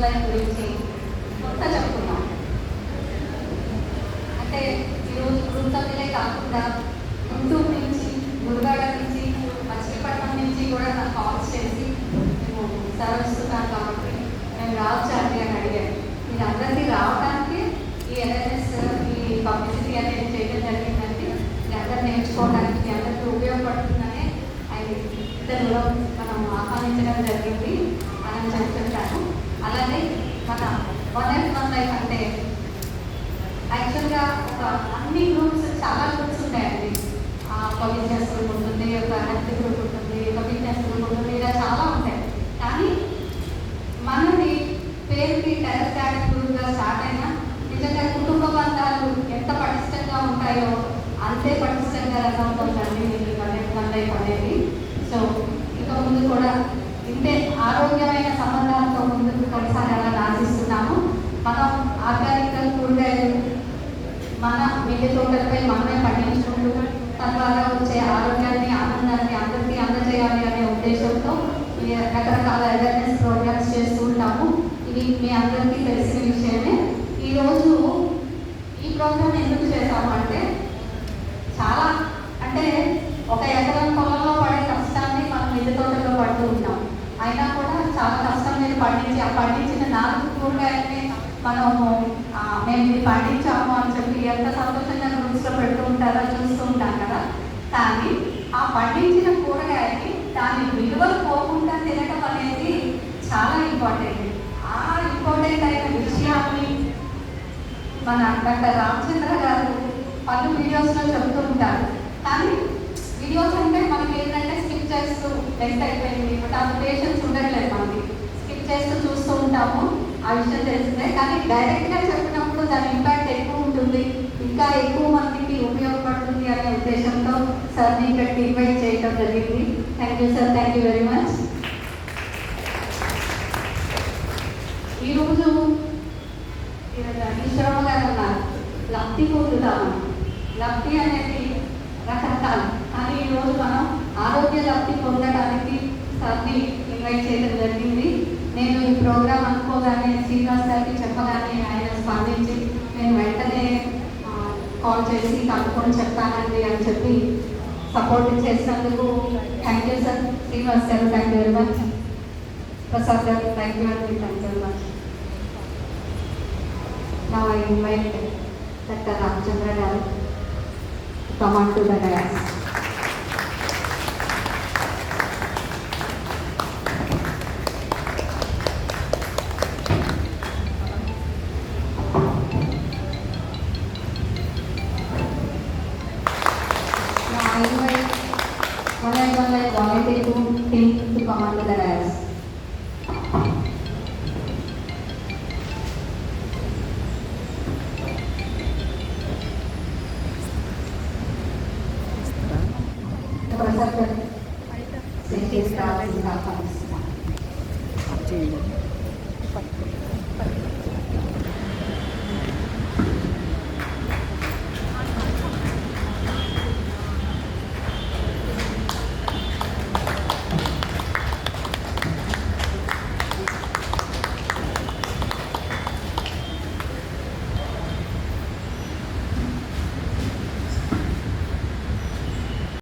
Personal life గురించి కొంత చెప్తున్నాం. అంటే ఈరోజు గ్రూప్ సభ్యులే కాకుండా గుంటూరు నుంచి, గురుగాడ నుంచి, మచిలీపట్నం నుంచి కూడా నాకు కాల్స్ చేసి మేము సార్ వస్తున్నాం కాబట్టి మేము రావచ్చండి అని అడిగాను. మీరు అందరికీ రావడానికి ఈ అవేర్నెస్, ఈ పబ్లిసిటీ అనేది చేయడం జరిగిందండి. మీ అందరూ నేర్చుకోవడానికి, మీ అందరికీ ఉపయోగపడుతుందని ఇతరులో మనం ఆహ్వానించడం జరిగింది అని చెప్తుంటాను. అలాగే మన వన్ లైఫ్ అంటే యాక్చువల్గా ఒక అన్ని గ్రూప్స్, చాలా గ్రూప్స్ ఉంటాయండి. పొలిటికల్స్ గ్రూప్ ఉంటుంది, ఒక హెల్త్ గ్రూప్ ఉంటుంది, ఒక ఫిట్నెస్ గ్రూప్ ఉంటుంది, ఇలా చాలా ఉంటాయి. కానీ మనది పేరుకి టెరర్ క్యాడర్ గ్రూప్గా స్టార్ట్ అయినా నిజంగా కుటుంబ బంధాలు ఎంత పటిష్టంగా ఉంటాయో అంతే పటిష్టంగా రన్ అవుతుందండి ఈ వన్ లైఫ్ అనేది. సో ఇక ముందు కూడా ఇంతే ఆరోగ్యమైన సంబంధాలతో ముందుకు కొనసాగాలని ఆశిస్తున్నాము. మనం ఆర్గానిక్ కూరగాయలు మన మిద్దె తోటలపై మనమే పండించుకుంటూ తద్వారా వచ్చే ఆరోగ్యాన్ని, ఆనందాన్ని అందరికీ అందజేయాలి అనే ఉద్దేశంతో రకరకాల అవేర్నెస్ ప్రోగ్రామ్స్ చేస్తూ ఉంటాము. ఇది మీ అందరికీ తెలిసిన విషయమే. ఈరోజు ఈ ప్రోగ్రామ్ ఎందుకు చేశాము అంటే, చాలా అంటే ఒక ఎకరం పొలంలో పడే కష్టాన్ని మనం మిద్దె తోటలో పడుతూ ఉంటాం. అయినా కూడా చాలా కష్టం మీద పండించి, ఆ పండించిన 4 కూరగాయలని మనము మేము ఇది పండించాము అని చెప్పి ఎంత సంతోషంగా గ్రూప్స్లో పెడుతూ ఉంటారో చూస్తూ ఉంటాం కదా. కానీ ఆ పండించిన కూరగాయని దాని విలువలు పోకుండా తినడం అనేది చాలా ఇంపార్టెంట్. ఆ ఇంపార్టెంట్ అయిన విషయాన్ని మన డాక్టర్ రామచంద్ర గారు పలు వీడియోస్లో చెబుతూ ఉంటారు. కానీ వీడియోస్ అంటే మనకి ఏంటంటే స్కిప్ చేస్తూ లెంత్ అయిపోయింది, అంత పేషెన్స్ ఉండట్లేదు, మనకి స్కిప్ చేస్తూ చూస్తూ ఉంటాము. ఆ విషయం తెలిసిందే. కానీ డైరెక్ట్గా చెప్పినప్పుడు దాని ఇంపాక్ట్ ఎక్కువ ఉంటుంది, ఇంకా ఎక్కువ మందికి ఉపయోగపడుతుంది అనే ఉద్దేశంతో సార్ని ఇక్కడికి ఇన్వైట్ చేయడం జరిగింది. Thank you sir, thank you very much. ఈరోజు ఈశ్వరమ్మ గారు ఉన్నారు, లబ్ధి పొందుతాము. లబ్ధి అనేది రకరకాలు, కానీ ఈరోజు మనం ఆరోగ్య లబ్ధి పొందడానికి సార్ని ఇన్వైట్ చేయడం జరిగింది. నేను ఈ ప్రోగ్రాం అనుకోగానే శ్రీనివాస్ గారికి చెప్పగానే ఆయన స్పందించి నేను వెంటనే కాల్ చేసి కనుక్కొని చెప్తానండి అని చెప్పి సపోర్ట్ చేసినందుకు thank you sir. Srinivas garu thank you very much. Prasad garu thank you అండి, థ్యాంక్ యూ వెరీ మచ్. నా invite doctor Ramachandra garu come on to the dais. I invite one like volunteer team to come on to the dais. Saya